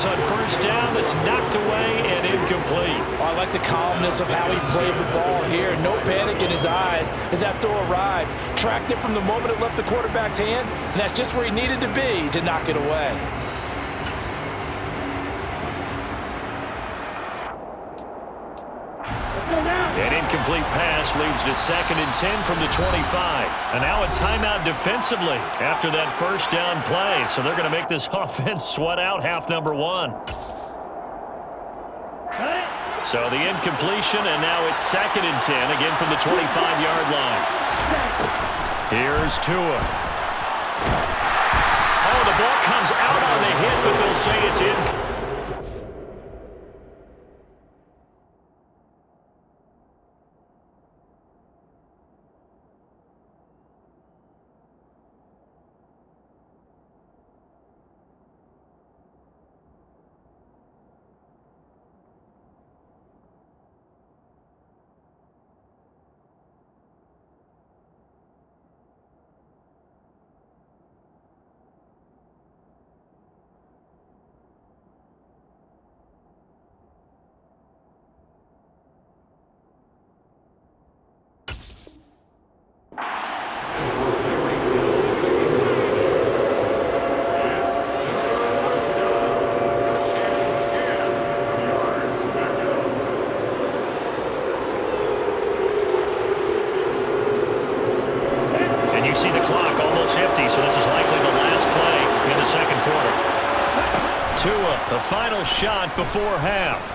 pass on first down that's knocked away and incomplete. I like the calmness of how he played the ball here. No panic in his eyes as that throw arrived. Tracked it from the moment it left the quarterback's hand, and that's just where he needed to be to knock it away. An incomplete pass leads to 2nd and 10 from the 25. And now a timeout defensively after that first down play. So they're going to make this offense sweat out half number 1. So the incompletion, and now it's 2nd and 10, again from the 25-yard line. Here's Tua. Oh, the ball comes out on the hit, but they'll say it's in. The final shot before half.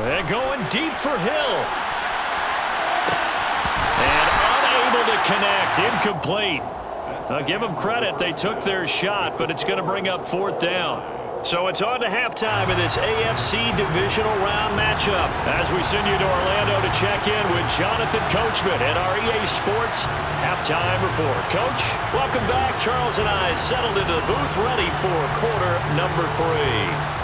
They're going deep for Hill. And unable to connect. Incomplete. I'll give them credit. They took their shot, but it's going to bring up 4th down. So it's on to halftime in this AFC divisional round matchup as we send you to Orlando to check in with Jonathan Coachman at our EA Sports halftime report. Coach, welcome back. Charles and I settled into the booth ready for quarter number 3.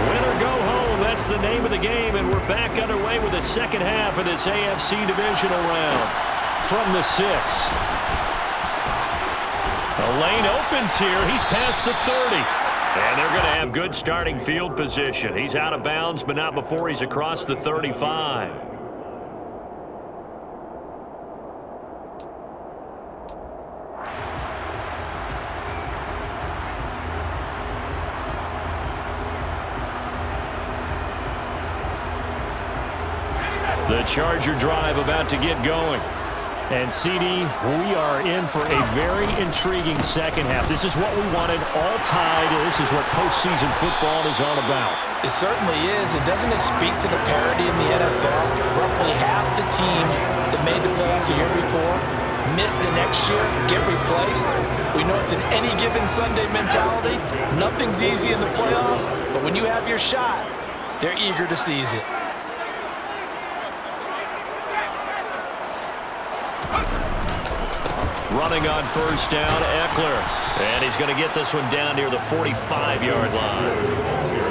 Winner go home, that's the name of the game, and we're back underway with the second half of this AFC divisional round. From the 6. The lane opens here. He's past the 30. And they're going to have good starting field position. He's out of bounds, but not before he's across the 35. The Charger drive about to get going. And, CD, we are in for a very intriguing second half. This is what we wanted, all tied. This is what postseason football is all about. It certainly is. And doesn't it speak to the parity in the NFL? Roughly half the teams that made the playoffs a year before miss the next year, get replaced. We know it's an any given Sunday mentality. Nothing's easy in the playoffs, but when you have your shot, they're eager to seize it. Running on first down, Eckler. And he's going to get this one down near the 45-yard line.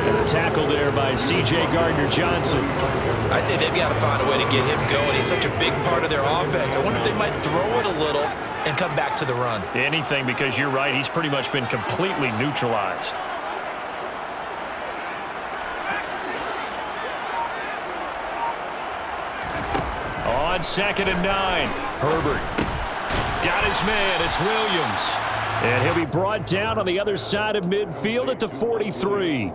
And a tackle there by C.J. Gardner-Johnson. I'd say they've got to find a way to get him going. He's such a big part of their offense. I wonder if they might throw it a little and come back to the run. Anything, because you're right. He's pretty much been completely neutralized. On 2nd and 9, Herbert. Got his man. It's Williams. And he'll be brought down on the other side of midfield at the 43.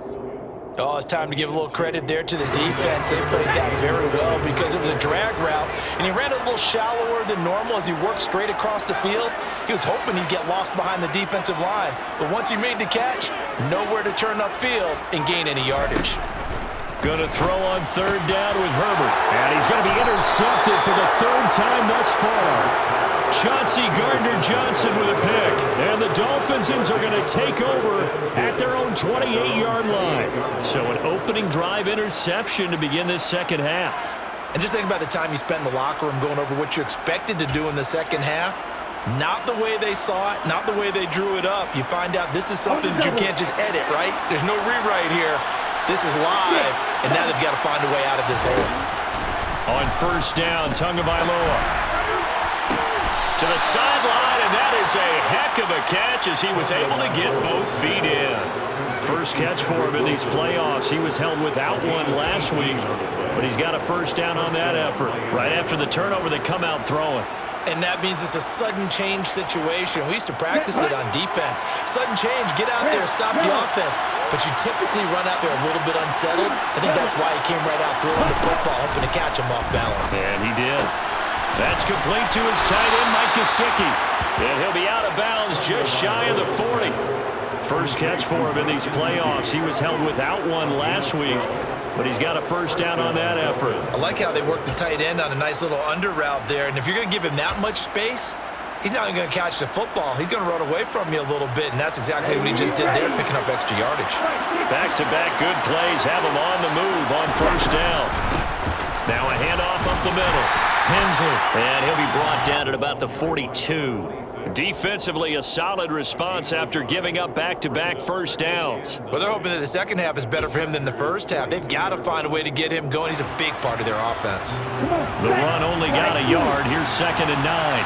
Oh, it's time to give a little credit there to the defense. They played that very well because it was a drag route, and he ran a little shallower than normal as he worked straight across the field. He was hoping he'd get lost behind the defensive line, but once he made the catch, nowhere to turn upfield and gain any yardage. Going to throw on 3rd down with Herbert, and he's going to be intercepted for the 3rd time thus far. Chauncey Gardner-Johnson with a pick. And the Dolphins are going to take over at their own 28-yard line. So an opening drive interception to begin this second half. And just think about the time you spent in the locker room going over what you expected to do in the second half. Not the way they saw it, not the way they drew it up. You find out this is something that you can't just edit, right? There's no rewrite here. This is live, and now they've got to find a way out of this hole. On first down, Tagovailoa to the sideline, and that is a heck of a catch as he was able to get both feet in. First catch for him in these playoffs. He was held without one last week, but he's got a first down on that effort. Right after the turnover, they come out throwing. And that means it's a sudden change situation. We used to practice it on defense. Sudden change, get out there, stop the offense. But you typically run out there a little bit unsettled. I think that's why he came right out throwing the football, hoping to catch him off balance. And he did. That's complete to his tight end, Mike Gesicki. And he'll be out of bounds just shy of the 40. First catch for him in these playoffs. He was held without one last week, but he's got a first down on that effort. I like how they work the tight end on a nice little under route there. And if you're going to give him that much space, he's not going to catch the football. He's going to run away from you a little bit, and that's exactly what he just did there, picking up extra yardage. Back-to-back good plays have him on the move on first down. Now a handoff up the middle. Hensley, and he'll be brought down at about the 42. Defensively, a solid response after giving up back-to-back first downs. Well, they're hoping that the second half is better for him than the first half. They've got to find a way to get him going. He's a big part of their offense. The run only got a yard. Here's 2nd and 9.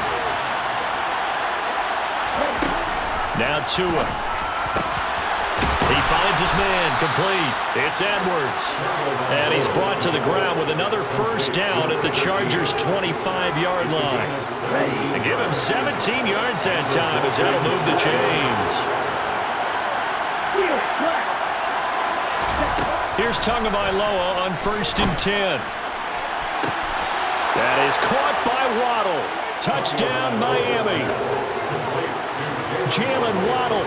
Now Tua. He finds his man, complete. It's Edwards. And he's brought to the ground with another first down at the Chargers' 25-yard line. And give him 17 yards that time as that'll move the chains. Here's Tagovailoa on 1st and 10. That is caught by Waddle. Touchdown, Miami. Jalen Waddle,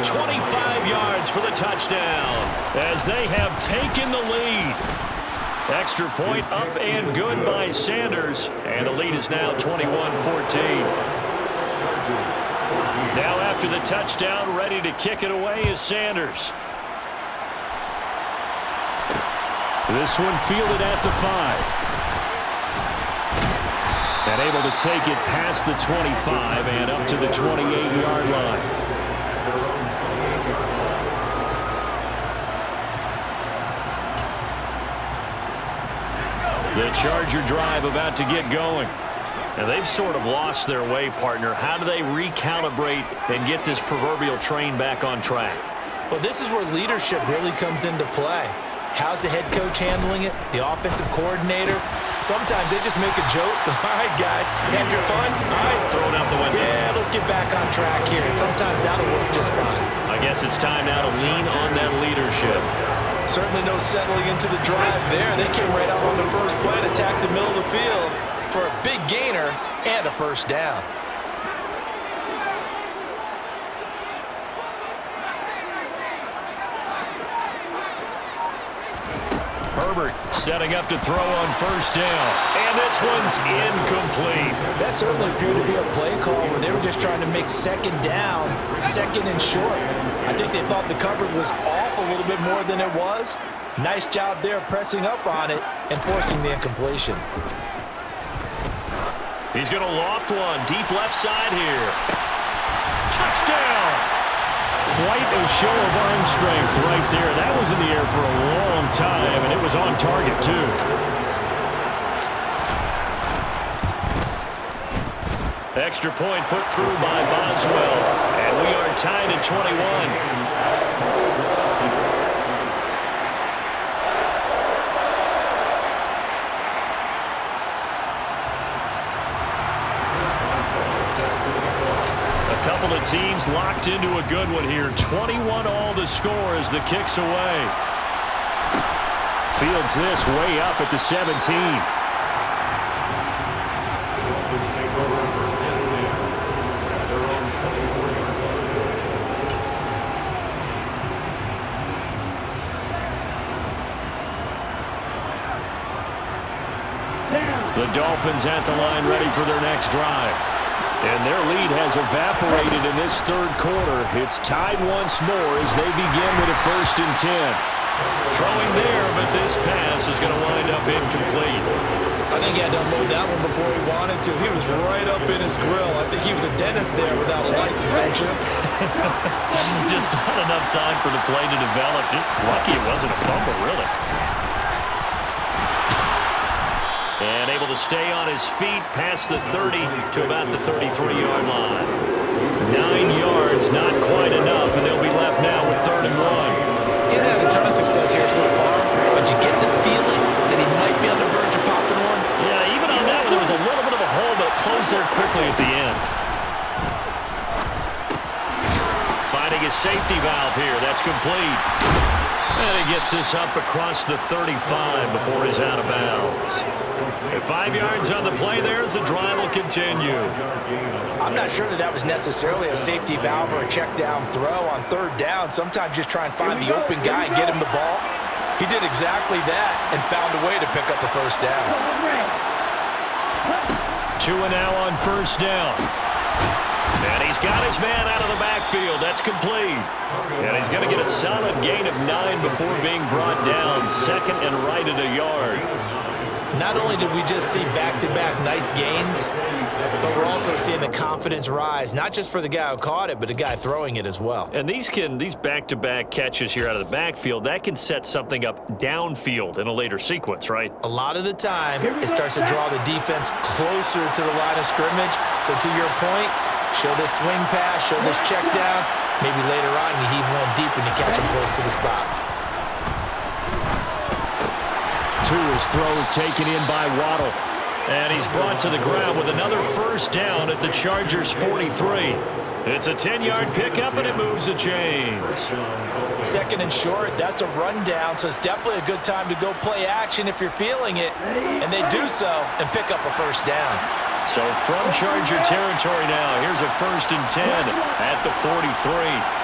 25 yards for the touchdown as they have taken the lead. Extra point up and good by Sanders, and the lead is now 21-14. Now after the touchdown, ready to kick it away is Sanders. This one fielded at the 5. And able to take it past the 25 and up to the 28-yard line. The Charger drive about to get going. And they've sort of lost their way, partner. How do they recalibrate and get this proverbial train back on track? Well, this is where leadership really comes into play. How's the head coach handling it? The offensive coordinator? Sometimes they just make a joke. All right, guys, had your fun? All right. Throw it out the window. Yeah, let's get back on track here. And sometimes that'll work just fine. I guess it's time now to lean on that leadership. Certainly no settling into the drive there. They came right out on the first play and attacked the middle of the field for a big gainer and a first down. Herbert setting up to throw on first down. And this one's incomplete. That certainly appeared to be a play call where they were just trying to make second down, second and short. I think they thought the coverage was off a little bit more than it was. Nice job there pressing up on it and forcing the incompletion. He's going to loft one deep left side here. Touchdown! Quite a show of arm strength right there. That was in the air for a long time, and it was on target, too. Extra point put through by Boswell, and we are tied at 21. Couple of teams locked into a good one here. 21 all the score as the kick's away. Fields this way up at the 17. The Dolphins at the line ready for their next drive. And their lead has evaporated in this third quarter. It's tied once more as they begin with a 1st and 10. Throwing there, but this pass is going to wind up incomplete. I think he had to unload that one before he wanted to. He was right up in his grill. I think he was a dentist there without a license, don't you? Just not enough time for the play to develop. Just lucky it wasn't a fumble, really. And able to stay on his feet past the 30 to about the 33-yard line. 9 yards, not quite enough, and they'll be left now with 3rd and 1. He's had a ton of success here so far, but you get the feeling that he might be on the verge of popping one. Yeah, even on that one, there was a little bit of a hole, but it closed there quickly at the end. Finding his safety valve here. That's complete. And he gets this up across the 35 before he's out of bounds. At 5 yards on the play there, as the drive will continue. I'm not sure that was necessarily a safety valve or a check down throw on 3rd down. Sometimes just try and find the open guy and get him the ball. He did exactly that and found a way to pick up a 1st down. 2 and now on 1st down. And he's got his man out of the backfield. That's complete. And he's going to get a solid gain of 9 before being brought down. 2nd and right at a yard. Not only did we just see back-to-back nice gains, but we're also seeing the confidence rise, not just for the guy who caught it, but the guy throwing it as well. And these back-to-back catches here out of the backfield, that can set something up downfield in a later sequence, right? A lot of the time, it starts to draw the defense closer to the line of scrimmage. So to your point, show this swing pass, show this check down. Maybe later on you heave one deep and you catch him close to the spot. His throw is taken in by Waddle. And he's brought to the ground with another 1st down at the Chargers' 43. It's a 10-yard pickup, and it moves the chains. 2nd and short, that's a rundown, so it's definitely a good time to go play action if you're feeling it. And they do so and pick up a 1st down. So from Charger territory now, here's a 1st and 10 at the 43.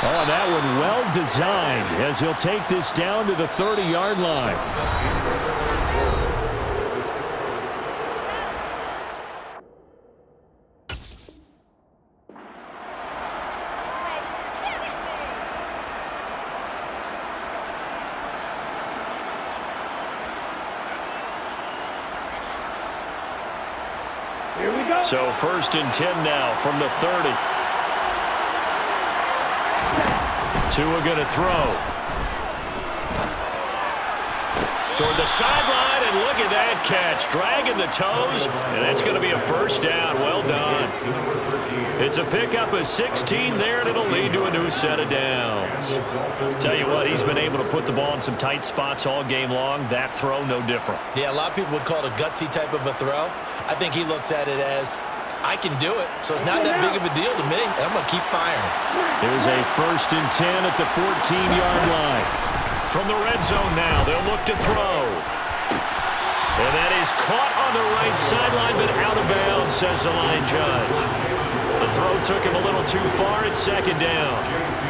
Oh, that one well designed as he'll take this down to the 30-yard line. Here we go. So 1st and 10 now from the 30. Tua going to throw. Toward the sideline, and look at that catch. Dragging the toes, and that's going to be a 1st down. Well done. It's a pickup of 16 there, and it'll lead to a new set of downs. Tell you what, he's been able to put the ball in some tight spots all game long. That throw, no different. Yeah, a lot of people would call it a gutsy type of a throw. I think he looks at it as, I can do it, so it's not that big of a deal to me, and I'm going to keep firing. Here's a 1st and 10 at the 14-yard line. From the red zone now, they'll look to throw. And that is caught on the right sideline, but out of bounds, says the line judge. The throw took him a little too far. It's 2nd down.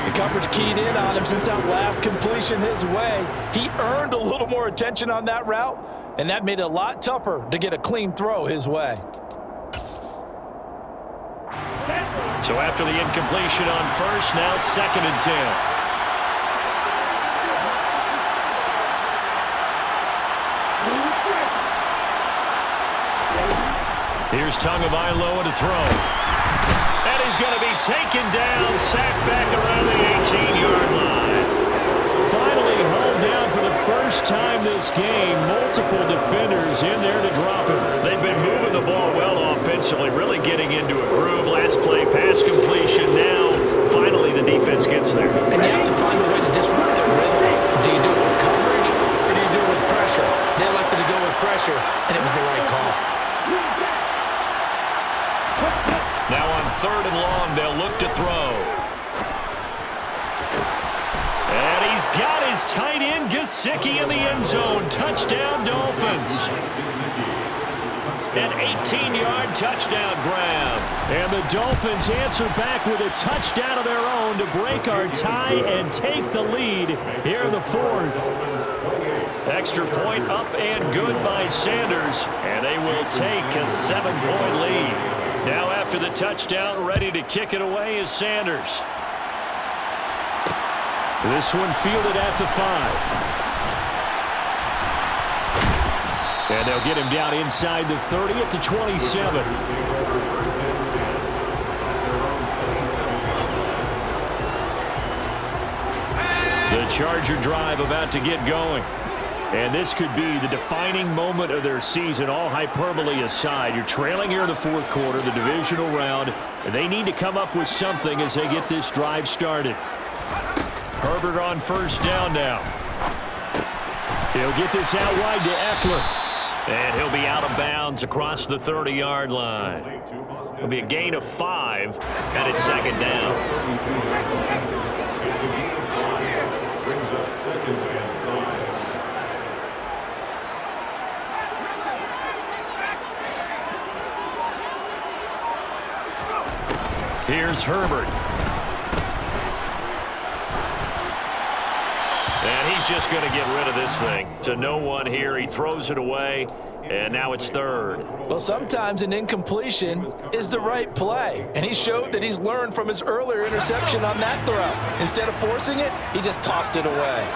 The coverage keyed in on him since that last completion his way. He earned a little more attention on that route, and that made it a lot tougher to get a clean throw his way. So after the incompletion on 1st, now 2nd and 10. Here's Tagovailoa to throw. And he's going to be taken down, sacked back around the 18-yard line. Finally hauled down for the first time this game. Multiple defenders in there to drop him. They've been moving the ball well offensively, really getting into a groove. Last play, pass completion. Now, finally, the defense gets there. And you have to find a way to disrupt their rhythm. Do you do it with coverage, or do you do it with pressure? They elected to go with pressure, and it was the right call. Now on 3rd and long, they'll look to throw. And he's got his tight end, Gesicki, in the end zone. Touchdown, Dolphins. An 18-yard touchdown grab. And the Dolphins answer back with a touchdown of their own to break our tie and take the lead here in the 4th. Extra point up and good by Sanders, and they will take a 7-point lead. Now after the touchdown, ready to kick it away is Sanders. This one fielded at the 5. And they'll get him down inside the 30 at the 27. The Charger drive about to get going. And this could be the defining moment of their season, all hyperbole aside. You're trailing here in the fourth quarter, the divisional round, and they need to come up with something as they get this drive started. Herbert on first down now. He'll get this out wide to Eckler. And he'll be out of bounds across the 30-yard line. It'll be a gain of 5, and it's second down. Brings up second and 5. Here's Herbert. And he's just going to get rid of this thing. To no one here. He throws it away, and now it's third. Well, sometimes an incompletion is the right play, and he showed that he's learned from his earlier interception on that throw. Instead of forcing it, he just tossed it away.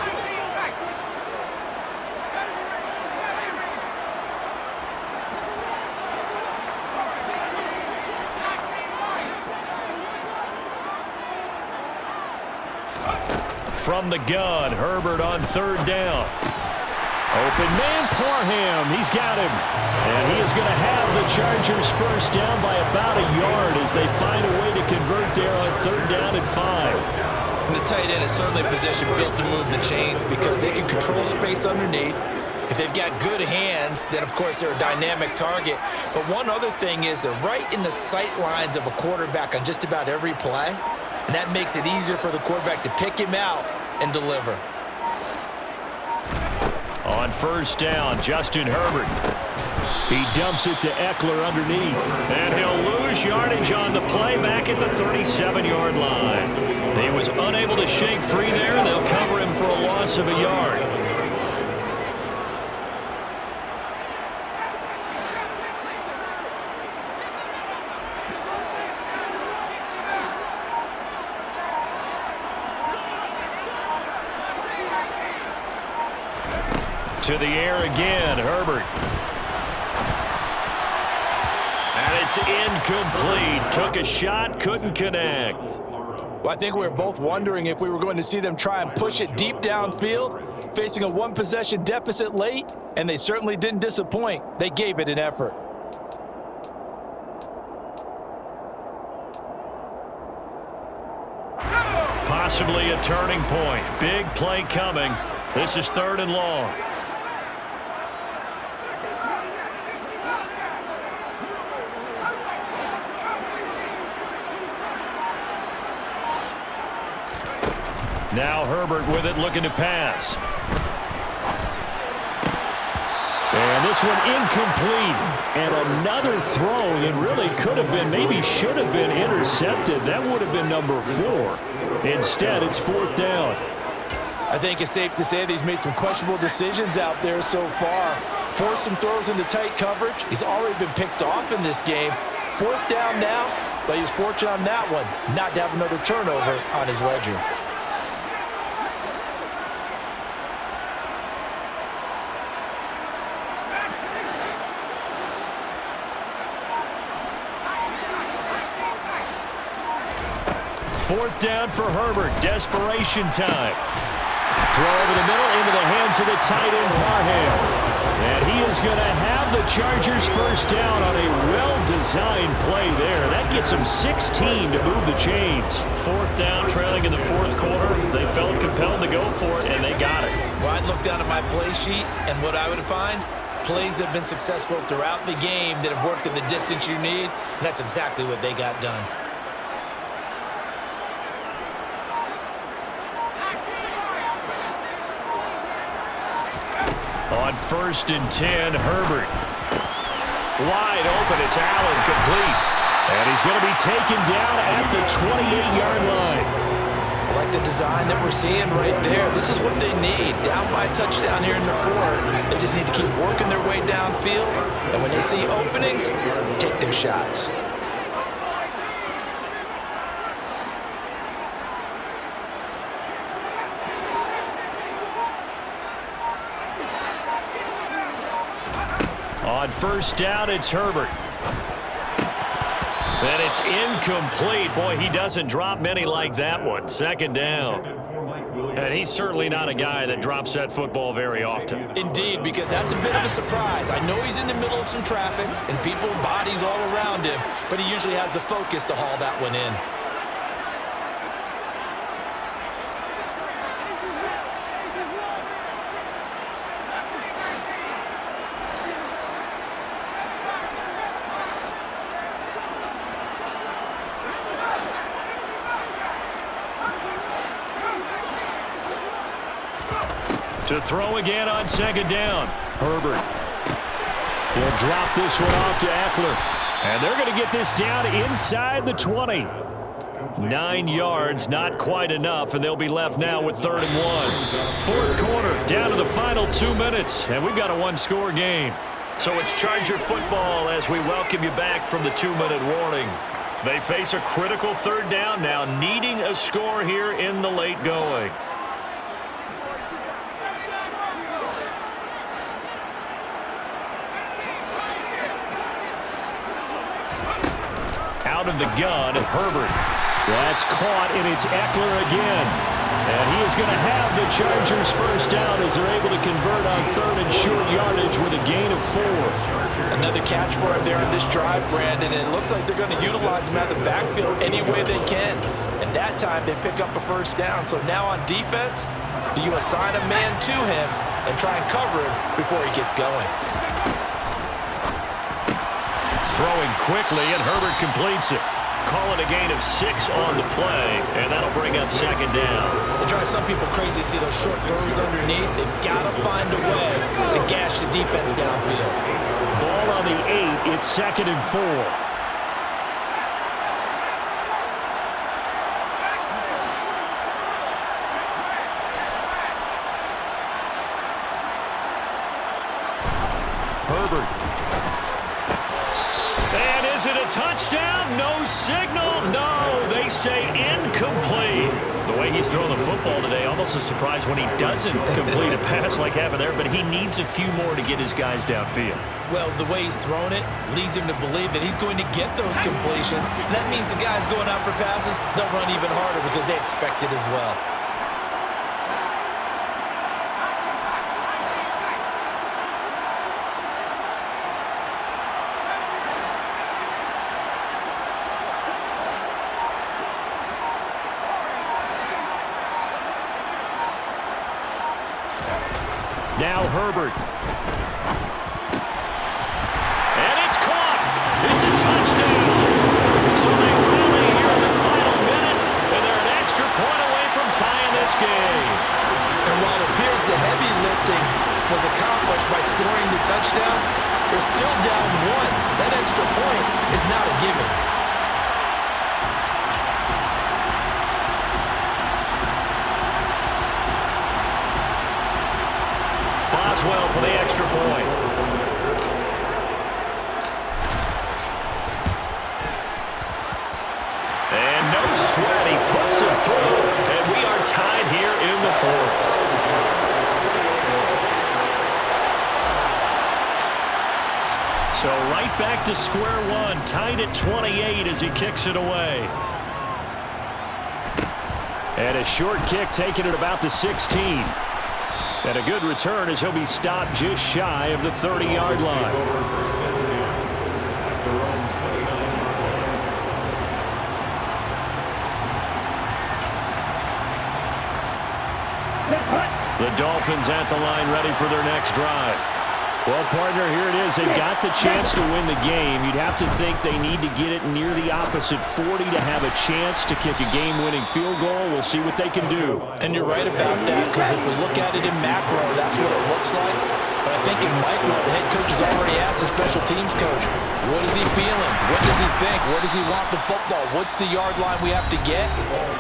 From the gun, Herbert on third down. Open man, Parham. He's got him. And he is going to have the Chargers first down by about a yard as they find a way to convert there on third down and 5. And the tight end is certainly a position built to move the chains because they can control space underneath. If they've got good hands, then, of course, they're a dynamic target. But one other thing is they're right in the sight lines of a quarterback on just about every play. And that makes it easier for the quarterback to pick him out and deliver. On first down, Justin Herbert. He dumps it to Eckler underneath. And he'll lose yardage on the play back at the 37-yard line. He was unable to shake free there, and they'll cover him for a loss of a yard. To the air again, Herbert. And it's incomplete. Took a shot, couldn't connect. Well, I think we were both wondering if we were going to see them try and push it deep downfield, facing a one-possession deficit late, and they certainly didn't disappoint. They gave it an effort. Possibly a turning point. Big play coming. This is third and long. Now Herbert with it, looking to pass. And this one incomplete. And another throw that really could have been, maybe should have been intercepted. That would have been number 4. Instead, it's fourth down. I think it's safe to say that he's made some questionable decisions out there so far. Forced some throws into tight coverage. He's already been picked off in this game. Fourth down now, but he was fortunate on that one not to have another turnover on his ledger. Fourth down for Herbert. Desperation time. Throw over the middle into the hands of the tight end, Parham. And he is going to have the Chargers first down on a well-designed play there. That gets them 16 to move the chains. Fourth down, trailing in the fourth quarter. They felt compelled to go for it, and they got it. Well, I'd look down at my play sheet, and what I would find, plays have been successful throughout the game that have worked in the distance you need, and that's exactly what they got done. On first and 10, Herbert. Wide open, it's Allen, complete. And he's going to be taken down at the 28-yard line. Well, like the design that we're seeing right there. This is what they need. Down by a touchdown here in the fourth. They just need to keep working their way downfield. And when they see openings, take their shots. On first down, it's Herbert. And it's incomplete. Boy, he doesn't drop many like that one. Second down. And he's certainly not a guy that drops that football very often. Indeed, because that's a bit of a surprise. I know he's in the middle of some traffic and people, bodies all around him, but he usually has the focus to haul that one in. To throw again on second down. Herbert. He'll drop this one off to Eckler. And they're going to get this down inside the 20. 9 yards, not quite enough, and they'll be left now with 3rd and 1. Fourth quarter, down to the final 2 minutes, and we've got a one-score game. So it's Charger football as we welcome you back from the 2-minute warning. They face a critical 3rd down now, needing a score here in the late going. Out of the gun, Herbert. That's caught, and it's Eckler again. And he is going to have the Chargers first down as they're able to convert on 3rd and short yardage with a gain of 4. Another catch for him there on this drive, Brandon, and it looks like they're going to utilize him out of the backfield any way they can. And that time they pick up a first down. So now on defense, do you assign a man to him and try and cover him before he gets going? Throwing quickly, and Herbert completes it. Calling a gain of 6 on the play, and that'll bring up second down. It drives some people crazy to see those short throws underneath. They've got to find a way to gash the defense downfield. Ball on the 8, it's 2nd and 4. Herbert. And is it a touchdown? No signal. No, they say incomplete. The way he's throwing the football today, almost a surprise when he doesn't complete a pass like happened there, but he needs a few more to get his guys downfield. Well, the way he's thrown it leads him to believe that he's going to get those completions. And that means the guys going out for passes, they'll run even harder because they expect it as well. Now Herbert. And it's caught. It's a touchdown. So they rally here in the final minute, and they're an extra point away from tying this game. And while it appears the heavy lifting was accomplished by scoring the touchdown, they're still down 1. That extra point is not a gimme. Boswell for the extra point. And no sweat, he puts it through, and we are tied here in the 4th. So right back to square one, tied at 28 as he kicks it away. And a short kick taken at about the 16. And a good return as he'll be stopped just shy of the 30-yard line. The Dolphins at the line ready for their next drive. Well, partner, here it is. They've got the chance to win the game. You'd have to think they need to get it near the opposite 40 to have a chance to kick a game-winning field goal. We'll see what they can do. And you're right about that, because if we look at it in macro, that's what it looks like. But I think in micro, the head coach has already asked the special teams coach, what is he feeling? What does he think? Where does he want the football? What's the yard line we have to get?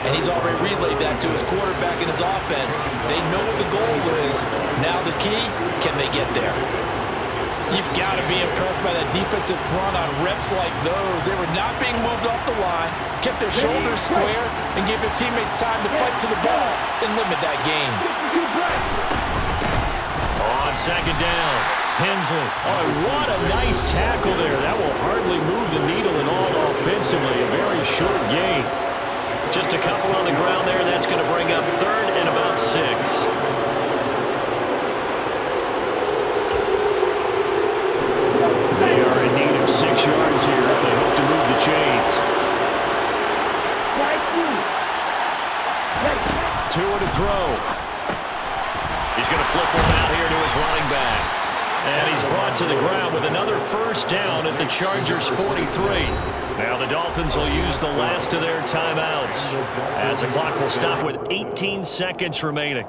And he's already relayed that to his quarterback and his offense. They know what the goal is. Now the key, can they get there? You've got to be impressed by that defensive front on reps like those. They were not being moved off the line, kept their shoulders square, and gave their teammates time to fight to the ball and limit that gain. On second down, Hensley. Oh, what a nice tackle there. That will hardly move the needle at all offensively. A very short gain. Just a couple on the ground there. That's going to bring up third and about 6. They are in need of 6 yards here if they hope to move the chains. Tua to throw. He's going to flip one out here to his running back. And he's brought to the ground with another first down at the Chargers' 43. Now the Dolphins will use the last of their timeouts as the clock will stop with 18 seconds remaining.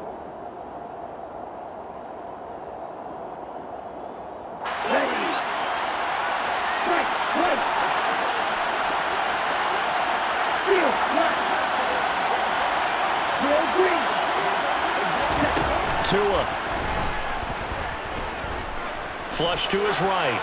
Tua. Flush to his right.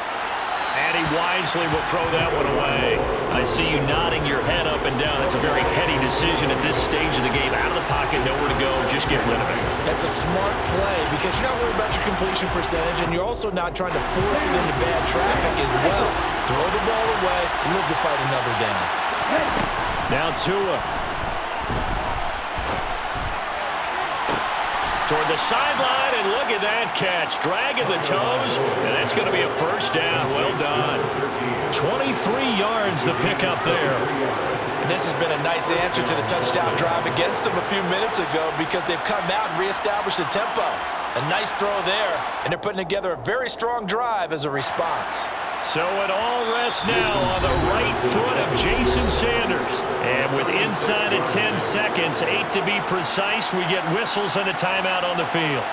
And he wisely will throw that one away. I see you nodding your head up and down. It's a very heady decision at this stage of the game. Out of the pocket, nowhere to go. Just get rid of it. That's a smart play because you're not worried about your completion percentage, and you're also not trying to force it into bad traffic as well. Throw the ball away, live to fight another down. Now Tua. Toward the sideline, and look at that catch. Dragging the toes, and that's going to be a first down. Well done. 23 yards the pickup there. And this has been a nice answer to the touchdown drive against them a few minutes ago because they've come out and reestablished the tempo. A nice throw there, and they're putting together a very strong drive as a response. So it all rests now on the right foot of Jason Sanders. And with inside of 10 seconds, 8 to be precise, we get whistles and a timeout on the field.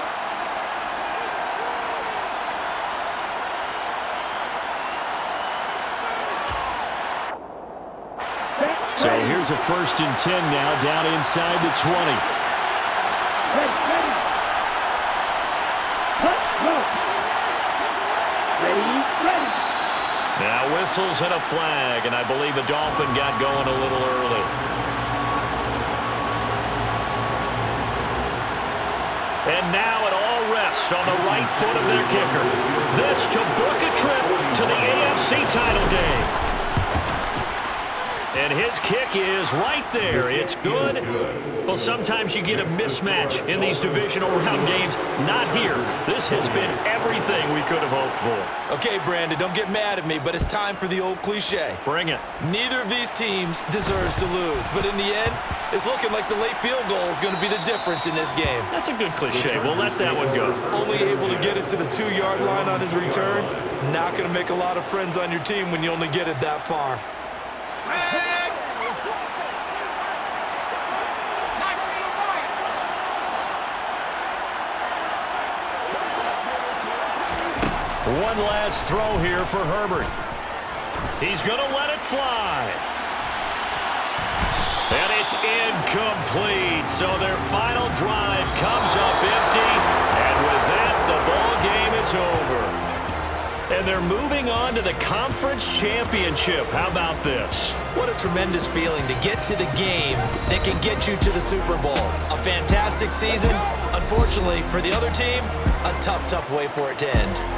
So here's a 1st and 10 now, down inside the 20. Now whistles and a flag, and I believe the Dolphin got going a little early. And now it all rests on the right foot of their kicker. This to book a trip to the AFC title game. And his kick is right there. It's good. Well, sometimes you get a mismatch in these divisional round games. Not here. This has been everything we could have hoped for. Okay, Brandon, don't get mad at me, but it's time for the old cliche. Bring it. Neither of these teams deserves to lose, but in the end, it's looking like the late field goal is going to be the difference in this game. That's a good cliche. We'll let that one go. Only able to get it to the 2-yard line on his return. Not going to make a lot of friends on your team when you only get it that far. One last throw here for Herbert. He's going to let it fly. And it's incomplete. So their final drive comes up empty. And with that, the ball game is over. And they're moving on to the conference championship. How about this? What a tremendous feeling to get to the game that can get you to the Super Bowl. A fantastic season. Unfortunately, for the other team, a tough way for it to end.